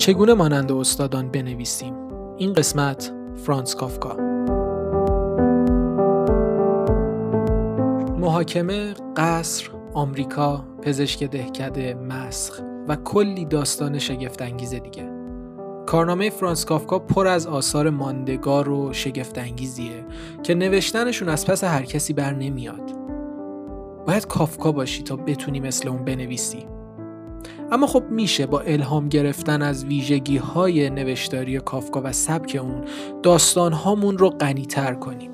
چگونه مانند استادان بنویسیم؟ این قسمت فرانتس کافکا. محاکمه، قصر، آمریکا، پزشک دهکده، مسخ و کلی داستان شگفت‌انگیز دیگه. کارنامه فرانتس کافکا پر از آثار ماندگار و شگفت‌انگیزیه که نوشتنشون از پس هر کسی بر نمیاد. باید کافکا باشی تا بتونی مثل اون بنویسی. اما خب میشه با الهام گرفتن از ویژگی‌های نوشتاری کافکا و سبک اون داستان‌هامون رو غنی‌تر کنیم.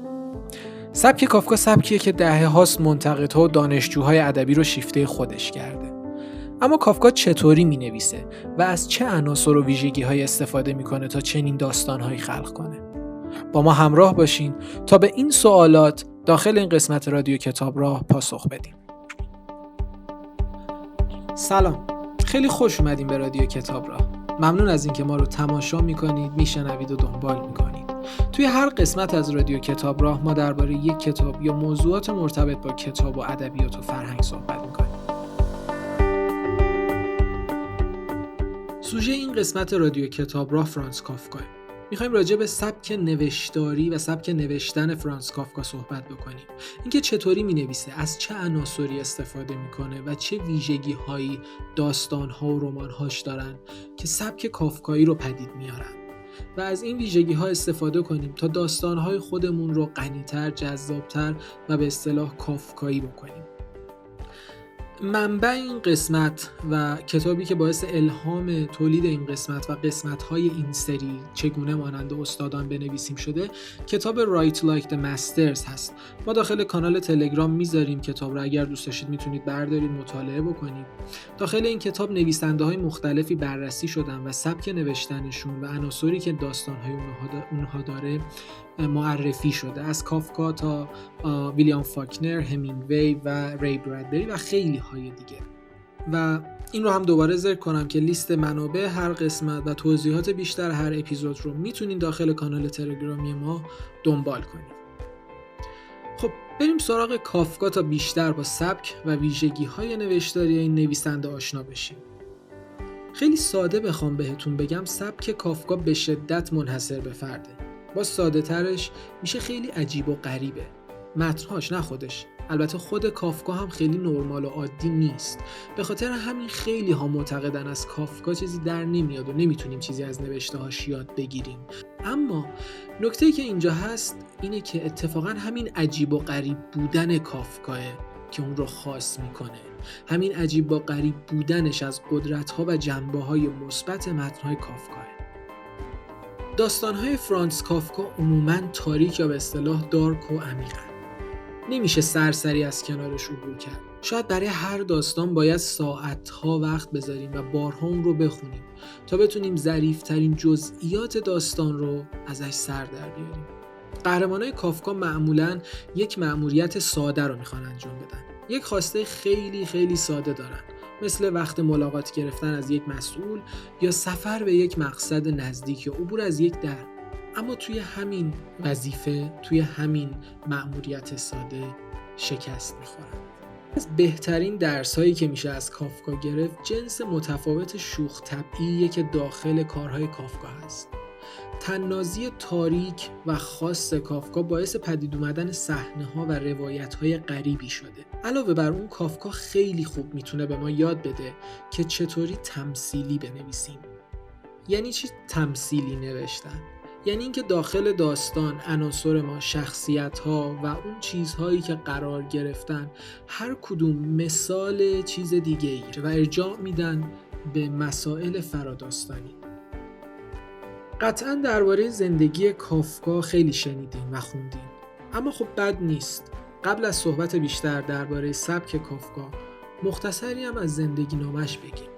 سبک کافکا سبکیه که دهه‌هاست منتقدها و دانشجوهای ادبی رو شیفته خودش کرده. اما کافکا چطوری می‌نویسه و از چه عناصر و ویژگی‌های استفاده می‌کنه تا چنین داستان‌هایی خلق کنه؟ با ما همراه باشین تا به این سوالات داخل این قسمت رادیو کتابراه پاسخ بدیم. سلام، خیلی خوش اومدین به رادیو کتابراه. ممنون از اینکه ما رو تماشا می‌کنید، میشنوید و دنبال می‌کنید. توی هر قسمت از رادیو کتابراه ما درباره یک کتاب یا موضوعات مرتبط با کتاب و ادبیات و فرهنگ صحبت می‌کنیم. سوژه این قسمت رادیو کتابراه فرانتس کافکا. میخوایم راجع به سبک نوشتاری و سبک نوشتن فرانتس کافکا صحبت بکنیم. اینکه چطوری مینویسه، از چه عناصری استفاده میکنه و چه ویژگی‌هایی داستان‌ها و رمان‌هاش دارن که سبک کافکایی رو پدید میارن و از این ویژگی‌ها استفاده کنیم تا داستان‌های خودمون رو غنی‌تر، جذاب‌تر و به اصطلاح کافکایی بکنیم. منبع این قسمت و کتابی که باعث الهام تولید این قسمت و قسمت‌های این سری چگونه مانند استادان بنویسیم شده کتاب Write Like the Masters هست. ما داخل کانال تلگرام میذاریم کتاب رو، اگر دوست داشتید میتونید بردارید مطالعه بکنید. داخل این کتاب نویسنده‌های مختلفی بررسی شدن و سبک نوشتنشون و عناصری که داستان‌های اونها داره معرفی شده، از کافکا تا ویلیام فاکنر، همینگوی و ری برادبری و خیلی های دیگه. و این رو هم دوباره ذکر کنم که لیست منابع هر قسمت و توضیحات بیشتر هر اپیزود رو میتونید داخل کانال تلگرامی ما دنبال کنید. خب بریم سراغ کافکا تا بیشتر با سبک و ویژگی‌های نوشتاری این نویسنده آشنا بشیم. خیلی ساده بخوام بهتون بگم، سبک کافکا به شدت منحصر به فرده. با ساده ترش میشه خیلی عجیب و غریبه. متن‌هاش، نه خودش. البته خود کافکا هم خیلی نرمال و عادی نیست. به خاطر همین خیلی ها معتقدن از کافکا چیزی در نمیاد و نمیتونیم چیزی از نوشته‌هاش یاد بگیریم. اما نکته‌ای که اینجا هست اینه که اتفاقا همین عجیب و غریب بودن کافکاه که اون رو خاص میکنه. همین عجیب و غریب بودنش از قدرت‌ها و جنبه‌های مثبت متن‌های کافکاه. داستان‌های فرانتس کافکا عموماً تاریک یا به اصطلاح دارک و عمیقن. نمیشه سرسری از کنارش عبور کرد. شاید برای هر داستان باید ساعت‌ها وقت بذاریم و بارها اون رو بخونیم تا بتونیم ظریف‌ترین جزئیات داستان رو ازش سر در بیاریم. قهرمانای کافکا معمولاً یک مأموریت ساده رو میخوان انجام بدن. یک خواسته خیلی خیلی ساده دارن، مثل وقت ملاقات گرفتن از یک مسئول یا سفر به یک مقصد نزدیک یا عبور از یک در. اما توی همین وظیفه، توی همین مأموریت ساده شکست میخورن. از بهترین درسایی که میشه از کافکا گرفت جنس متفاوت شوخ طبعیه که داخل کارهای کافکا هست. طنازی تاریک و خاص کافکا باعث پدید اومدن صحنه‌ها و روایت‌های غریبی شده. علاوه بر اون کافکا خیلی خوب میتونه به ما یاد بده که چطوری تمثیلی بنویسیم. یعنی چی تمثیلی نوشتن؟ یعنی اینکه داخل داستان عناصر ما، شخصیت‌ها و اون چیزهایی که قرار گرفتن هر کدوم مثال چیز دیگه‌ای و ارجاع میدن به مسائل فراداستانی. قطعاً درباره زندگی کافکا خیلی شنیدین و خوندین، اما خب بد نیست قبل از صحبت بیشتر درباره سبک کافکا مختصری هم از زندگی نامش بگیم.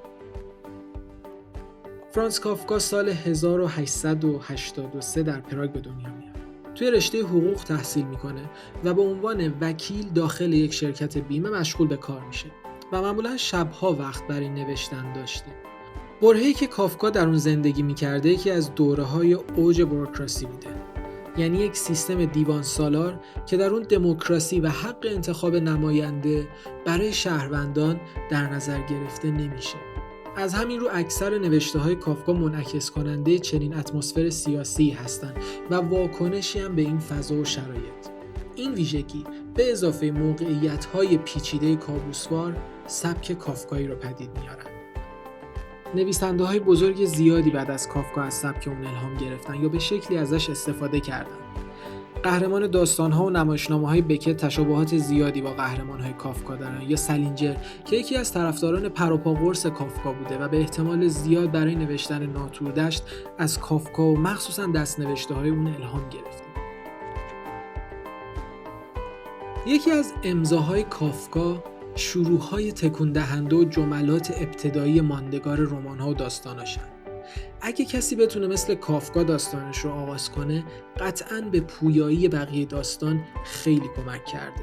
فرانتس کافکا سال 1883 در پراگ به دنیا میاد. توی رشته حقوق تحصیل میکنه و به عنوان وکیل داخل یک شرکت بیمه مشغول به کار میشه و معمولا شبها وقت برای نوشتن داشته. برهه‌ای که کافکا در اون زندگی میکرده یکی از دوره‌های اوج بوروکراسی بوده. یعنی یک سیستم دیوان سالار که در اون دموکراسی و حق انتخاب نماینده برای شهروندان در نظر گرفته نمیشه. از همین رو اکثر نوشته‌های کافکا منعکس کننده چنین اتمسفر سیاسی هستند و واکنشی هم به این فضا و شرایط. این ویژگی به اضافه موقعیت‌های پیچیده کابوسوار سبک کافکایی رو پدید میارن. نویسنده‌های بزرگ زیادی بعد از کافکا از سبک اون الهام گرفتن یا به شکلی ازش استفاده کردن. قهرمان داستان‌ها و نمایشنامه‌های بکت تشابهات زیادی با قهرمان‌های کافکا دارن، یا سالینجر که یکی از طرفداران پروپاگورس کافکا بوده و به احتمال زیاد برای نوشتن ناتوردشت از کافکا و مخصوصاً دست‌نوشته‌های اون الهام گرفته. یکی از امضاهای کافکا شروع‌های تکون دهنده و جملات ابتدایی ماندگار رمان‌ها و داستاناشن. اگه کسی بتونه مثل کافکا داستانش رو آغاز کنه، قطعاً به پویایی بقیه داستان خیلی کمک کرده.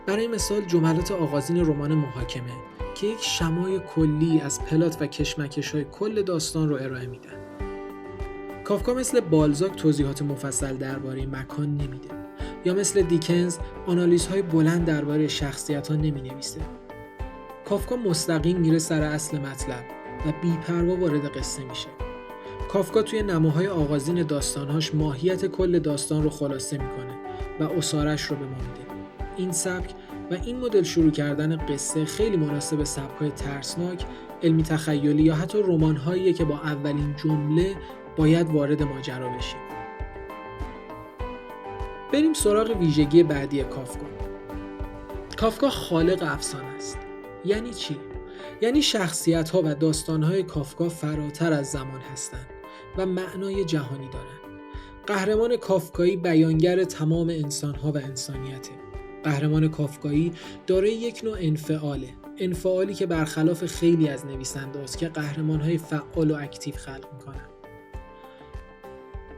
برای مثال جملات آغازین رمان محاکمه که یک شمای کلی از پلات و کشمکش‌های کل داستان رو ارائه میدن. کافکا مثل بالزاک توضیحات مفصل درباره مکان نمیده، یا مثل دیکنز آنالیزهای بلند درباره شخصیت‌ها نمی‌نویسه. کافکا مستقیم میره سر اصل مطلب و بی‌پروا وارد قصه میشه. کافکا توی نماهای آغازین داستانهاش ماهیت کل داستان رو خلاصه میکنه و اسارش رو به ما میده. این سبک و این مدل شروع کردن قصه خیلی مناسب سبک‌های ترسناک، علمی تخیلی یا حتی رمان‌هاییه که با اولین جمله باید وارد ماجرا بشیم. بریم سراغ ویژگی بعدی کافکا. کافکا خالق افسانه است. یعنی چی؟ یعنی شخصیت‌ها و داستان‌های کافکا فراتر از زمان هستند و معنای جهانی دارند. قهرمان کافکایی بیانگر تمام انسان‌ها و انسانیته. قهرمان کافکایی دارای یک نوع انفعالی که برخلاف خیلی از نویسنده‌هاست که قهرمان‌های فعال و اکتیو خلق می‌کنند.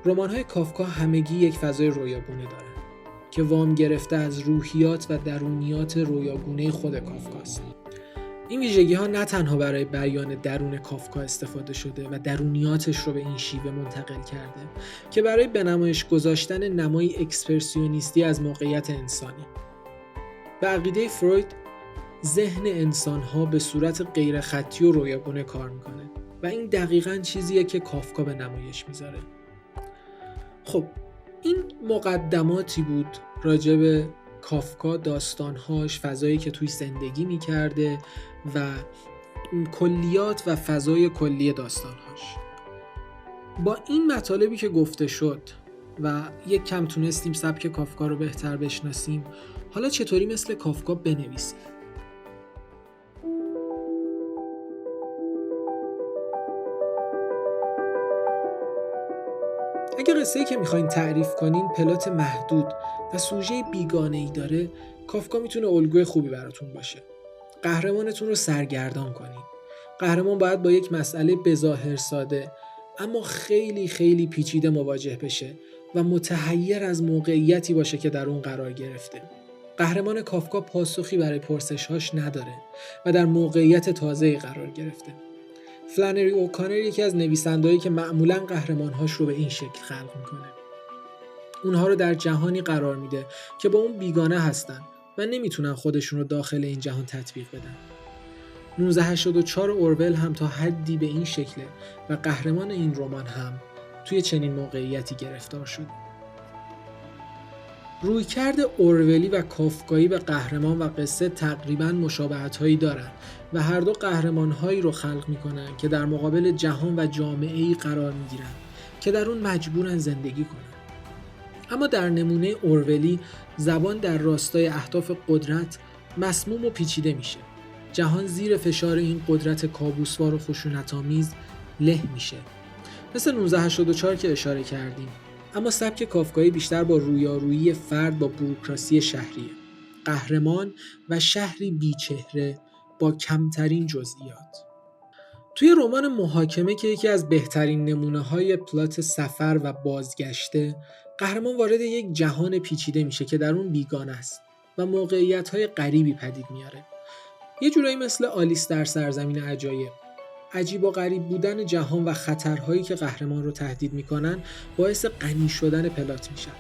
رمان‌های کافکا همگی یک فضای رویاگونه دارند که وام گرفته از روحیات و درونیات رویاگونه خود کافکاست. این ویژگی‌ها نه تنها برای بیان درون کافکا استفاده شده و درونیاتش رو به این شیوه منتقل کرده که برای به نمایش گذاشتن نمایی اکسپرسیونیستی از موقعیت انسانی. به عقیده فروید، ذهن انسان‌ها به صورت غیر خطی و رویاگونه کار می‌کنه و این دقیقاً چیزیه که کافکا به نمایش میذاره. خب این مقدماتی بود راجع به کافکا، داستانهاش، فضایی که توی زندگی میکرده و کلیات و فضای کلی داستانهاش. با این مطالبی که گفته شد و یک کم تونستیم سبک کافکا رو بهتر بشناسیم، حالا چطوری مثل کافکا بنویسیم؟ اگه قصه‌ای که میخواین تعریف کنین پلات محدود و سوژه بیگانه‌ای داره، کافکا میتونه الگوی خوبی براتون باشه. قهرمانتون رو سرگردان کنین. قهرمان باید با یک مسئله بظاهر ساده اما خیلی خیلی پیچیده مواجه بشه و متحیر از موقعیتی باشه که در اون قرار گرفته. قهرمان کافکا پاسخی برای پرسش‌هاش نداره و در موقعیت تازه‌ای قرار گرفته. فلانری اوکانر یکی از نویسندهایی که معمولاً قهرمان‌هاش رو به این شکل خلق میکنه. اونها رو در جهانی قرار میده که با اون بیگانه هستن و نمیتونن خودشون رو داخل این جهان تطبیق بدن. 1984 اورول هم تا حدی به این شکله و قهرمان این رمان هم توی چنین موقعیتی گرفتار شده. رویکرد اورولی و کافکایی به قهرمان و قصه تقریباً مشابهت‌هایی دارن و هر دو قهرمان‌هایی رو خلق می‌کنن که در مقابل جهان و جامعه‌ای قرار می‌گیرن که در اون مجبورن زندگی کنن. اما در نمونه اورولی زبان در راستای اهداف قدرت مسموم و پیچیده میشه. جهان زیر فشار این قدرت کابوسوار و خشونت‌آمیز له میشه. مثل 1984 که اشاره کردیم. اما سبک کافکایی بیشتر با رویارویی فرد با بوروکراسی شهریه. قهرمان و شهری بیچهره با کمترین جزئیات. توی رمان محاکمه که یکی از بهترین نمونه‌های پلات سفر و بازگشته، قهرمان وارد یک جهان پیچیده میشه که در اون بیگانه است و موقعیت‌های غریبی پدید میاره. یه جورایی مثل آلیس در سرزمین عجایب. عجیب و غریب بودن جهان و خطرهایی که قهرمان رو تهدید میکنن باعث غنی شدن پلات میشن.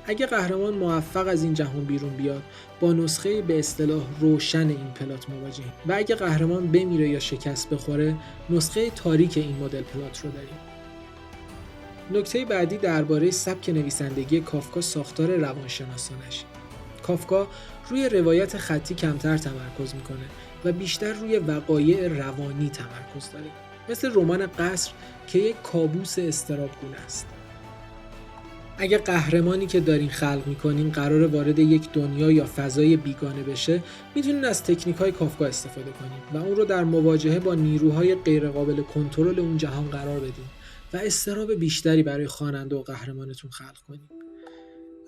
اگه قهرمان موفق از این جهان بیرون بیاد، با نسخه به اصطلاح روشن این پلات مواجهیم و اگه قهرمان بمیره یا شکست بخوره، نسخه تاریک این مدل پلات رو داریم. نکته بعدی درباره سبک نویسندگی کافکا ساختار روانشناسانش. کافکا روی روایت خطی کمتر تمرکز میکنه و بیشتر روی وقایع روانی تمرکز داره. مثل رمان قصر که یک کابوس اضطرابگونه است. اگه قهرمانی که دارین خلق میکنین قراره وارد یک دنیا یا فضای بیگانه بشه، میتونین از تکنیک‌های کافکا استفاده کنین و اون رو در مواجهه با نیروهای غیرقابل کنترل اون جهان قرار بدین و اضطراب بیشتری برای خواننده و قهرمانتون خلق کنین.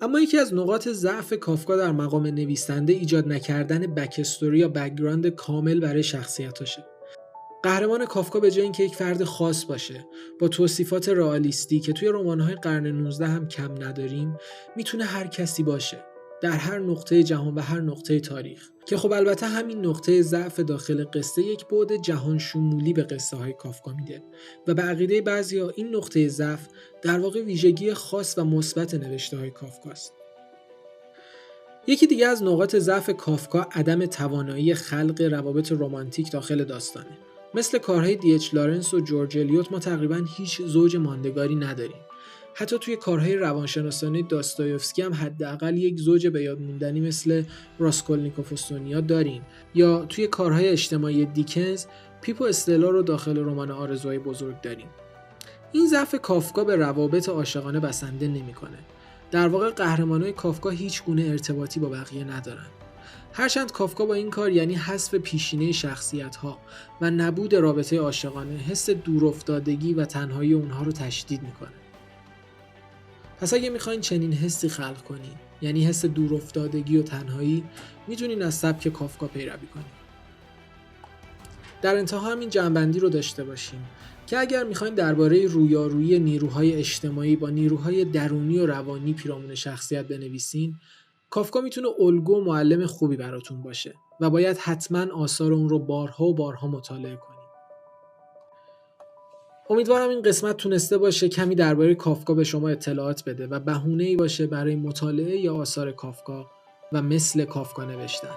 اما یکی از نقاط ضعف کافکا در مقام نویسنده ایجاد نکردن بک استوری یا بک‌گراند کامل برای شخصیتاشه. قهرمان کافکا به جای اینکه یک فرد خاص باشه با توصیفات رئالیستی که توی رمان‌های قرن 19 هم کم نداریم، میتونه هر کسی باشه در هر نقطه جهان و هر نقطه تاریخ، که خب البته همین نقطه ضعف داخل قصه یک بعد جهان شمولی به قصه های کافکا میده و به عقیده بعضیا این نقطه ضعف در واقع ویژگی خاص و مثبت نوشته های کافکاست. یکی دیگه از نقاط ضعف کافکا عدم توانایی خلق روابط رمانتیک داخل داستانه. مثل کارهای دی.اچ. لارنس و جورج الیوت ما تقریباً هیچ زوج ماندگاری نداریم. حتی توی کارهای روانشناسانه داستایوفسکی هم حداقل یک زوج به یاد موندنی مثل راسکولنیکوف و سونیا داریم، یا توی کارهای اجتماعی دیکنز پیپ و استلا رو داخل رمان آرزوهای بزرگ داریم. این ضعف کافکا به روابط عاشقانه بسنده نمی‌کنه. در واقع قهرمانای کافکا هیچ گونه ارتباطی با بقیه ندارن. هرچند کافکا با این کار یعنی حذف پیشینه شخصیت‌ها و نبود رابطه عاشقانه، حس دورافتادگی و تنهایی اونها رو تشدید می‌کنه. پس اگه میخواین چنین حسی خلق کنین، یعنی حس دورافتادگی و تنهایی، میتونین از سبک کافکا پیروی کنین. در انتها همین جنبندی رو داشته باشیم که اگر میخواین درباره رویارویی نیروهای اجتماعی با نیروهای درونی و روانی پیرامون شخصیت بنویسین، کافکا میتونه الگو و معلم خوبی براتون باشه و باید حتما آثار اون رو بارها و بارها مطالعه کنین. امیدوارم این قسمت تونسته باشه کمی درباره کافکا به شما اطلاعات بده و بهونه‌ای باشه برای مطالعه یا آثار کافکا و مثل کافکا نوشتن.